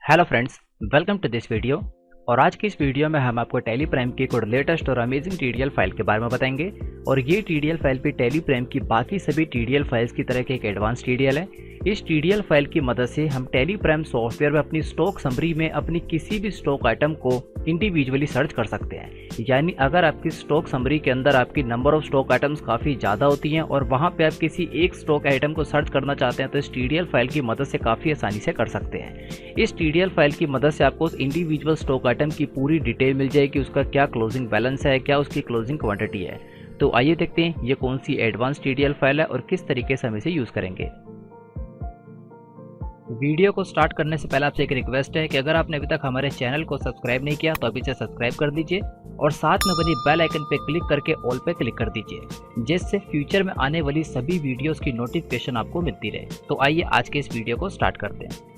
Hello friends, welcome to this video. और आज की इस वीडियो में हम आपको टैली प्राइम की कुछ लेटेस्ट और अमेजिंग टीडीएल फाइल के बारे में बताएंगे। और ये टीडीएल फाइल भी टैली प्राइम की बाकी सभी टीडीएल फाइल्स की तरह की एक एडवांस टीडीएल है। इस टीडीएल फाइल की मदद से हम टैली प्राइम सॉफ्टवेयर में अपनी स्टॉक समरी में अपनी किसी भी स्टॉक आइटम को इंडिविजुअली सर्च कर सकते हैं। यानी अगर आपकी स्टॉक समरी के अंदर आपकी नंबर ऑफ स्टॉक आइटम्स काफ़ी ज़्यादा होती हैं और वहाँ पे आप किसी एक स्टॉक आइटम को सर्च करना चाहते हैं तो इस टीडीएल फाइल की मदद से काफ़ी आसानी से कर सकते हैं। इस टीडीएल फाइल की मदद से आपको उस इंडिविजुअल स्टॉक आइटम की पूरी डिटेल मिल जाएगी, उसका क्या क्लोजिंग बैलेंस है, क्या उसकी क्लोजिंग क्वांटिटी है। तो आइए देखते हैं ये कौन सी एडवांस टीडीएल फाइल है और किस तरीके से हम इसे यूज़ करेंगे। वीडियो को स्टार्ट करने से पहले आपसे एक रिक्वेस्ट है कि अगर आपने अभी तक हमारे चैनल को सब्सक्राइब नहीं किया तो अभी से सब्सक्राइब कर दीजिए और साथ में बनी बेल आइकन पे क्लिक करके ऑल पे क्लिक कर दीजिए, जिससे फ्यूचर में आने वाली सभी वीडियोस की नोटिफिकेशन आपको मिलती रहे। तो आइए आज के इस वीडियो को स्टार्ट करते हैं।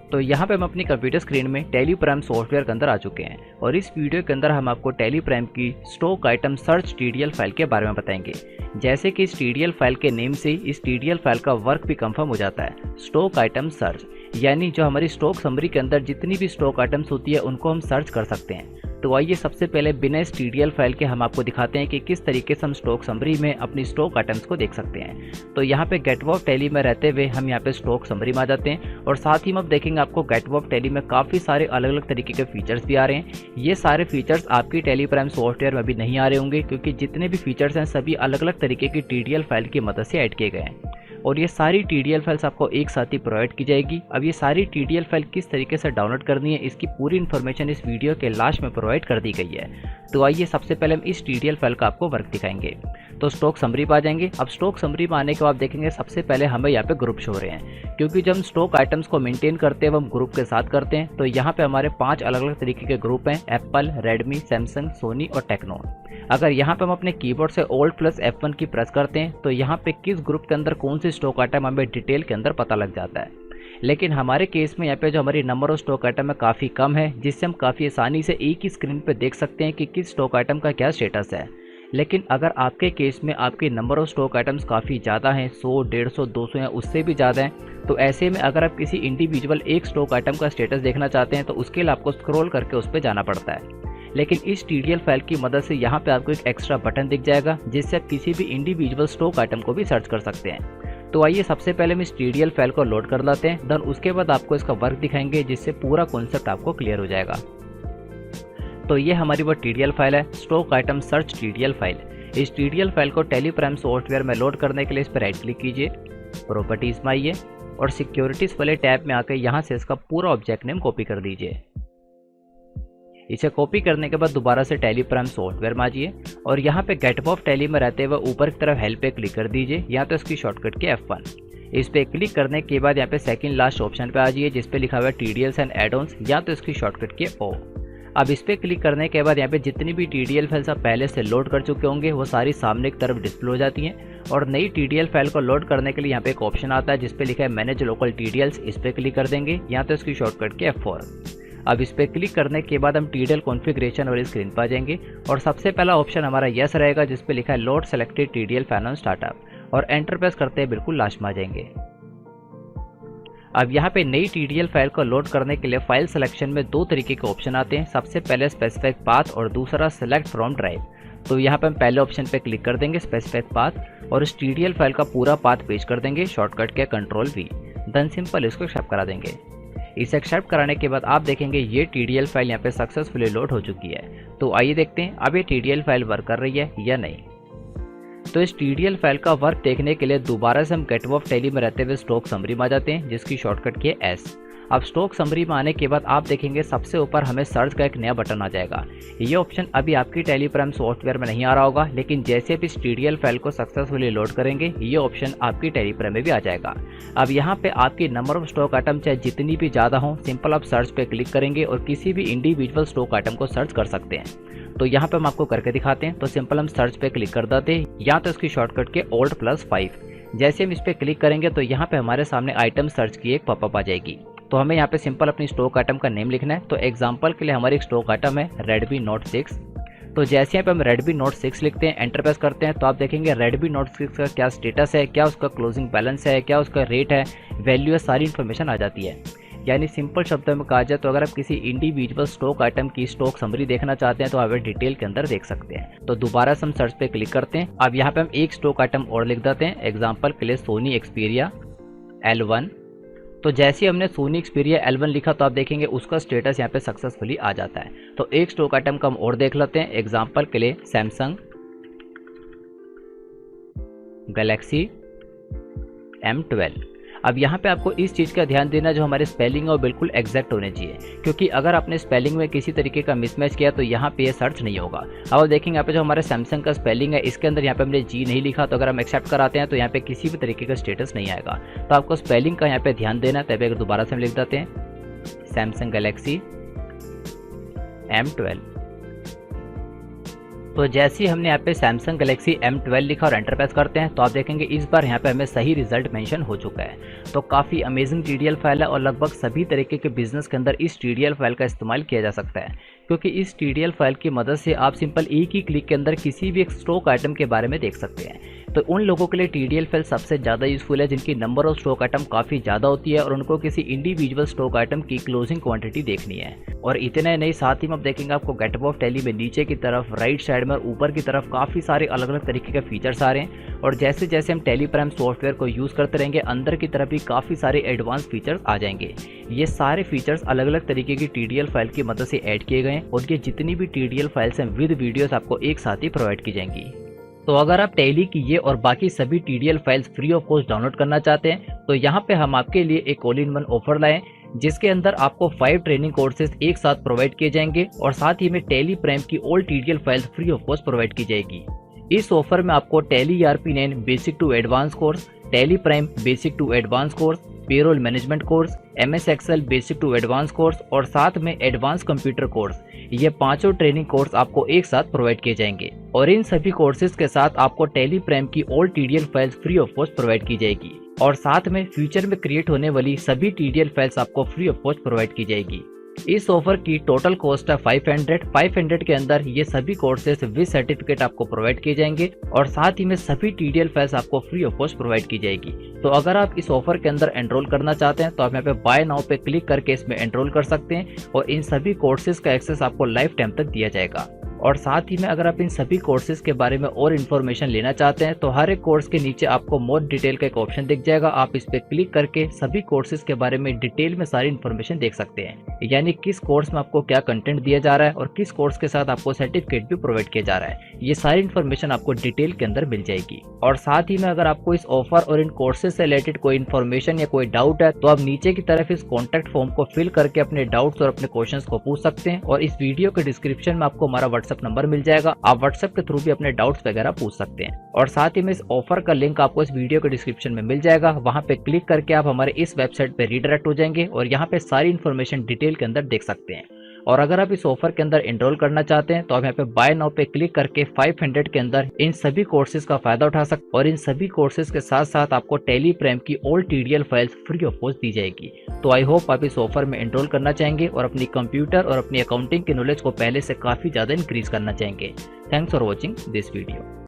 तो यहाँ पे हम अपनी कंप्यूटर स्क्रीन में टैली प्राइम सॉफ्टवेयर के अंदर आ चुके हैं और इस वीडियो के अंदर हम आपको टैली प्राइम की stock item search TDL file के बारे में बताएंगे। जैसे कि इस टीडीएल फाइल के नेम से इस टीडीएल फाइल का वर्क भी कंफर्म हो जाता है, स्टॉक आइटम सर्च। यानी जो हमारी स्टॉक समरी के अंदर जितनी भी स्टॉक आइटम्स होती है उनको हम सर्च कर सकते हैं। तो आइए सबसे पहले बिना इस टीडीएल फाइल के हम आपको दिखाते हैं कि किस तरीके से हम स्टॉक समरी में अपनी स्टॉक आइटम्स को देख सकते हैं। तो यहाँ पे गेटवॉफ टैली में रहते हुए हम यहाँ पे स्टॉक समरी में आ जाते हैं और साथ ही हम अब देखेंगे आपको गेटवॉफ टैली में काफ़ी सारे अलग अलग तरीके के फीचर्स भी आ रहे हैं। ये सारे फीचर्स आपकी टैली प्राइम सॉफ्टवेयर में भी नहीं आ रहे होंगे, क्योंकि जितने भी फीचर्स हैं सभी अलग अलग तरीके की टीडीएल फाइल की मदद से ऐड किए गए हैं और ये सारी टीडीएल फाइल्स आपको एक साथ ही प्रोवाइड की जाएगी। अब ये सारी टीडीएल फाइल किस तरीके से डाउनलोड करनी है इसकी पूरी इन्फॉर्मेशन इस वीडियो के लास्ट में प्रोवाइड कर दी गई है। तो आइए सबसे पहले हम इस टीडीएल फाइल का आपको वर्क दिखाएंगे। तो स्टॉक समरी पे आ जाएंगे। अब स्टॉक समरी में आने के बाद देखेंगे सबसे पहले हमें यहाँ पे ग्रुप शो हो रहे हैं, क्योंकि जब हम स्टॉक आइटम्स को मेंटेन करते हैं वो हम ग्रुप के साथ करते हैं। तो यहाँ पे हमारे 5 अलग अलग तरीके के ग्रुप हैं, एप्पल, रेडमी, सैमसंग, सोनी और टेक्नो। अगर यहाँ पे हम अपने कीबोर्ड से Alt+ F1 की प्रेस करते हैं तो यहाँ पे किस ग्रुप के अंदर कौन सी स्टॉक आइटम हमें डिटेल के अंदर पता लग जाता है। लेकिन हमारे केस में यहाँ पे जो हमारी नंबर ऑफ स्टॉक आइटम है काफ़ी कम है, जिससे हम काफ़ी आसानी से एक ही स्क्रीन पे देख सकते हैं कि किस स्टॉक आइटम का क्या स्टेटस है। लेकिन अगर आपके केस में आपके नंबर ऑफ स्टॉक आइटम्स काफ़ी ज़्यादा हैं, 100, 150, 200 या उससे भी ज़्यादा हैं, तो ऐसे में अगर आप किसी इंडिविजुअल एक स्टॉक आइटम का स्टेटस देखना चाहते हैं तो उसके लिए आपको स्क्रॉल करके उस पर जाना पड़ता है। लेकिन इस टीडीएल फाइल की मदद से यहाँ पे आपको एक एक्स्ट्रा बटन दिख जाएगा, जिससे आप किसी भी इंडिविजुअल स्टॉक आइटम को भी सर्च कर सकते हैं। तो आइए सबसे पहले हम इस टीडीएल फाइल को लोड कर लाते हैं, देन उसके बाद आपको इसका वर्क दिखाएंगे, जिससे पूरा कॉन्सेप्ट आपको क्लियर हो जाएगा। तो ये हमारी वो टीडीएल फाइल है, stock item search TDL file. इस टीडीएल फाइल को टैली प्राइम सॉफ्टवेयर में लोड करने के लिए इस पर राइट क्लिक कीजिए, प्रॉपर्टीज में आइए और सिक्योरिटीज वाले टैब में आकर यहाँ से इसका पूरा ऑब्जेक्ट नेम कॉपी कर दीजिए। इसे कॉपी करने के बाद दोबारा से टैली प्राइम सॉफ्टवेयर में आ जाइए और यहाँ पे गेटवॉफ टैली में रहते हुए ऊपर की तरफ हेल्प पे क्लिक कर दीजिए, यहाँ तो इसकी शॉर्टकट की F1। इस पे क्लिक करने के बाद यहाँ पे सेकंड लास्ट ऑप्शन पे आ जाइए, जिस पे लिखा हुआ है टीडीएल्स एंड एड-ऑन्स, या तो इसकी शॉर्टकट की O। अब इस पे क्लिक करने के बाद यहाँ पे जितनी भी टीडीएल फाइल्स आप पहले से लोड कर चुके होंगे वो सारी सामने की तरफ डिस्प्ले हो जाती हैं और नई टीडीएल फाइल को लोड करने के लिए यहाँ पे एक ऑप्शन आता है जिस पे लिखा है मैनेज लोकल टीडीएल्स। इस पे क्लिक कर देंगे, यहाँ तो इसकी शॉर्टकट की F4। अब इस पर क्लिक करने के बाद हम टीडीएल कॉन्फ़िगरेशन वाली स्क्रीन पर आ जाएंगे और सबसे पहला ऑप्शन हमारा यस रहेगा, जिस पे लिखा है load selected TDL file on startup, और एंटर प्रेस करते हैं बिल्कुल लास्ट में आ जाएंगे। अब यहाँ पे नई टीडीएल फाइल को लोड करने के लिए फाइल सिलेक्शन में 2 तरीके के ऑप्शन आते हैं, सबसे पहले स्पेसिफिक पाथ और दूसरा सेलेक्ट फ्रॉम ड्राइव। तो यहाँ पे हम पहले ऑप्शन पे क्लिक कर देंगे स्पेसिफिक पाथ और इस टीडीएल फाइल का पूरा पाथ पेश कर देंगे, शॉर्टकट के Ctrl+V, देन सिंपल इसको एक्सेप्ट करा देंगे। इसे एक्सेप्ट कराने के बाद आप देखेंगे ये टीडीएल फाइल यहाँ पे सक्सेसफुली लोड हो चुकी है। तो आइए देखते हैं अब ये टीडीएल फाइल वर्क कर रही है या नहीं। तो इस टीडीएल फाइल का वर्क देखने के लिए दोबारा से हम गेटवॉफ टैली में रहते हुए स्टॉक समरी में आ जाते हैं, जिसकी शॉर्टकट की है S। अब स्टॉक समरी में आने के बाद आप देखेंगे सबसे ऊपर हमें सर्च का एक नया बटन आ जाएगा। ये ऑप्शन अभी आपकी टैली प्राइम सॉफ्टवेयर में नहीं आ रहा होगा, लेकिन जैसे आप इस टीडीएल फाइल को सक्सेसफुली लोड करेंगे ये ऑप्शन आपकी टैली प्राइम में भी आ जाएगा। अब यहाँ पे आपकी नंबर ऑफ स्टॉक आइटम चाहे जितनी भी ज़्यादा हो, सिंपल आप सर्च पे क्लिक करेंगे और किसी भी इंडिविजुअल स्टॉक आइटम को सर्च कर सकते हैं। तो यहाँ पे हम आपको करके दिखाते हैं। तो सिंपल हम सर्च पे क्लिक कर देते हैं, या तो इसकी शॉर्टकट के Alt+5। जैसे हम इस पर क्लिक करेंगे तो यहाँ पे हमारे सामने आइटम सर्च की एक पॉपअप आ जाएगी। तो हमें यहाँ पे सिंपल अपनी स्टॉक आइटम का नेम लिखना है। तो एग्जांपल के लिए हमारी एक स्टॉक आइटम है Redmi Note 6। तो जैसे यहाँ पे हम Redmi Note 6 लिखते हैं, एंटर प्रेस करते हैं, तो आप देखेंगे Redmi Note 6 का क्या स्टेटस है, क्या उसका क्लोजिंग बैलेंस है, क्या उसका रेट है, वैल्यू है, सारी इन्फॉर्मेशन आ जाती है। यानी सिंपल शब्दों में कहा जाए तो अगर आप किसी इंडिविजुअल स्टॉक आइटम की स्टॉक समरी देखना चाहते हैं तो आप डिटेल के अंदर देख सकते हैं। तो दोबारा से हम सर्च पे क्लिक करते हैं। अब यहाँ पे हम एक स्टॉक आइटम और लिख देते हैं, एग्जांपल के लिए सोनी Xperia L1। तो जैसे ही हमने सोनी Xperia L1 लिखा तो आप देखेंगे उसका स्टेटस यहाँ पे सक्सेसफुली आ जाता है। तो एक स्टॉक आइटम का हम और देख लेते हैं, एग्जांपल के लिए सैमसंग गैलेक्सी M12। अब यहाँ पे आपको इस चीज़ का ध्यान देना, जो हमारे स्पेलिंग है वो बिल्कुल एग्जैक्ट होने चाहिए, क्योंकि अगर आपने स्पेलिंग में किसी तरीके का मिसमैच किया तो यहाँ पे ये सर्च नहीं होगा। अब आप देखेंगे यहाँ पे जो हमारे सैमसंग का स्पेलिंग है इसके अंदर यहाँ पे हमने जी नहीं लिखा, तो अगर हम एक्सेप्ट कराते हैं तो यहाँ पे किसी भी तरीके का स्टेटस नहीं आएगा। तो आपको स्पेलिंग का यहाँ पे ध्यान देना। तभी अगर दोबारा से हम लिख देते हैं सैमसंग गैलेक्सी M12। तो जैसे ही हमने यहाँ पे सैमसंग गैलेक्सी M12 लिखा और एंटर प्रेस करते हैं तो आप देखेंगे इस बार यहाँ पे हमें सही रिजल्ट मेंशन हो चुका है। तो काफ़ी अमेजिंग TDL फाइल है और लगभग सभी तरीके के बिजनेस के अंदर इस TDL फाइल का इस्तेमाल किया जा सकता है, क्योंकि इस TDL फाइल की मदद से आप सिंपल एक ही क्लिक के अंदर किसी भी एक स्टॉक आइटम के बारे में देख सकते हैं। तो उन लोगों के लिए TDL फाइल सबसे ज़्यादा यूजफुल है जिनकी नंबर ऑफ स्टॉक आइटम काफ़ी ज़्यादा होती है और उनको किसी इंडिविजुअल स्टॉक आइटम की क्लोजिंग क्वांटिटी देखनी है। और इतने नहीं, साथ ही में आप देखेंगे आपको गेट अबव टैली में नीचे की तरफ, राइट साइड में और ऊपर की तरफ काफ़ी सारे अलग अलग तरीके के फीचर्स आ रहे हैं। और जैसे जैसे हम टैली प्राइम सॉफ्टवेयर को यूज़ करते रहेंगे अंदर की तरफ भी काफ़ी सारे एडवांस फीचर्स आ जाएंगे। ये सारे फीचर्स अलग अलग तरीके की TDL फाइल की मदद से ऐड किए गए हैं और ये जितनी भी TDL फाइल्स हैं विद वीडियोस आपको एक साथ ही प्रोवाइड की जाएंगी। तो अगर आप टैली की ये और बाकी सभी TDL files free of cost download करना चाहते हैं तो यहाँ पे हम आपके लिए एक ऑल इन वन ऑफर लाए, जिसके अंदर आपको 5 ट्रेनिंग कोर्सेज एक साथ प्रोवाइड किए जाएंगे और साथ ही में टैली प्राइम की all TDL files free of cost provide की जाएगी। इस ऑफर में आपको Tally ERP9 basic to advance course, Tally Prime basic to advance course, payroll management course, MS Excel basic to advance course और साथ में advance computer course, ये पांचों ट्रेनिंग कोर्स आपको एक साथ प्रोवाइड किए जाएंगे। और इन सभी कोर्सेज के साथ आपको टैली प्राइम की all TDL files free of cost provide की जाएगी और साथ में फ्यूचर में क्रिएट होने वाली सभी TDL फाइल्स आपको फ्री ऑफ कॉस्ट प्रोवाइड की जाएगी। इस ऑफर की टोटल कॉस्ट है 500 के अंदर ये सभी कोर्सेज विद सर्टिफिकेट आपको प्रोवाइड किए जाएंगे और साथ ही में सभी TDL फाइल्स आपको फ्री ऑफ कॉस्ट प्रोवाइड की जाएगी। तो अगर आप इस ऑफर के अंदर एनरोल करना चाहते हैं तो आप यहाँ पे बाय नाउ पे क्लिक करके इसमें एनरोल कर सकते हैं और इन सभी कोर्सेज का एक्सेस आपको लाइफ टाइम तक दिया जाएगा। और साथ ही में अगर आप इन सभी कोर्सेज के बारे में और इन्फॉर्मेशन लेना चाहते हैं तो हर एक कोर्स के नीचे आपको मोर डिटेल का एक ऑप्शन दिख जाएगा। आप इस पे क्लिक करके सभी कोर्सेज के बारे में डिटेल में सारी इन्फॉर्मेशन देख सकते हैं, यानी किस कोर्स में आपको क्या कंटेंट दिया जा रहा है और किस कोर्स के साथ आपको सर्टिफिकेट भी प्रोवाइड किया जा रहा है। ये सारी इन्फॉर्मेशन आपको डिटेल के अंदर मिल जाएगी। और साथ ही में अगर आपको इस ऑफर और इन कोर्सेज से रिलेटेड कोई इन्फॉर्मेशन या कोई डाउट है तो आप नीचे की तरफ इस कॉन्टेक्ट फॉर्म को फिल करके अपने डाउट्स और अपने क्वेश्चंस को पूछ सकते हैं। और इस वीडियो के डिस्क्रिप्शन में आपको हमारा व्हाट्सएप नंबर मिल जाएगा, आप व्हाट्सएप के थ्रू भी अपने डाउट्स वगैरह पूछ सकते हैं। और साथ ही में इस ऑफर का लिंक आपको इस वीडियो के डिस्क्रिप्शन में मिल जाएगा, वहां पे क्लिक करके आप हमारे इस वेबसाइट पे रीडायरेक्ट हो जाएंगे और यहाँ पे सारी इन्फॉर्मेशन डिटेल के अंदर देख सकते हैं। और अगर आप इस ऑफर के अंदर एनरोल करना चाहते हैं तो आप यहाँ पे बाय नाउ पे क्लिक करके 500 के अंदर इन सभी कोर्सेज का फायदा उठा सकते और इन सभी कोर्सेज के साथ साथ आपको टैली प्राइम की all TDL files free of cost दी जाएगी। तो आई होप आप इस ऑफर में एनरोल करना चाहेंगे और अपनी कंप्यूटर और अपनी अकाउंटिंग की नॉलेज को पहले से काफी ज्यादा इंक्रीज करना चाहेंगे। Thanks for watching this video.